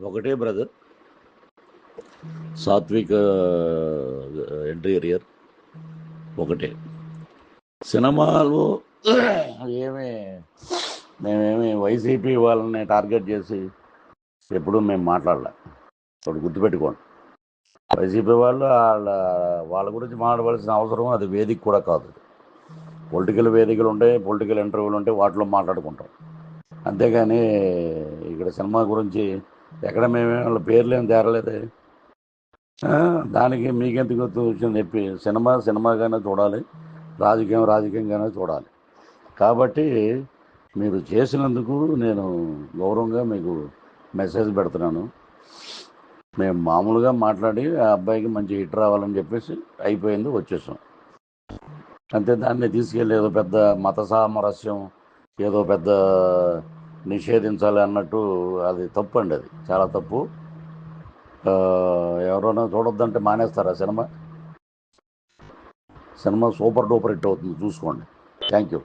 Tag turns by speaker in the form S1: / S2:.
S1: ఒకటే brother, Satvik interior ఒకటే. సినిమాలు ఏమి మేమేమి వైసీపీ వాళ్ళని టార్గెట్ చేసి ఎప్పుడూ మేము మాట్లాడలే. ఒకటి గుర్తుపెట్టుకోండి, వైసీపీ వాళ్ళు వాళ్ళ గురించి మాట్లాడవలసిన అవసరం అది వేదిక కూడా కాదు. పొలిటికల్ వేదికలు ఉంటాయి, పొలిటికల్ ఇంటర్వ్యూలు ఉంటాయి, వాటిలో మాట్లాడుకుంటాం. అంతేగాని ఇక్కడ సినిమా గురించి ఎక్కడ మేమే వాళ్ళ పేర్లు ఏం తేరలేదు. దానికి మీకెందుకు వచ్చింది చెప్పి, సినిమా సినిమాగానే చూడాలి, రాజకీయం రాజకీయంగానే చూడాలి. కాబట్టి మీరు చేసినందుకు నేను గౌరవంగా మీకు మెసేజ్ పెడుతున్నాను. మేము మామూలుగా మాట్లాడి ఆ అబ్బాయికి మంచి హిట్ రావాలని చెప్పేసి అయిపోయింది, వచ్చేసాం అంతే. దాన్ని తీసుకెళ్ళి ఏదో పెద్ద మత సామరస్యం, ఏదో పెద్ద నిషేధించాలి అన్నట్టు అది తప్పు అండి, అది చాలా తప్పు. ఎవరైనా చూడొద్దంటే మానేస్తారా cinema? Cinema super duper hit అవుతుంది, చూసుకోండి. Thank you.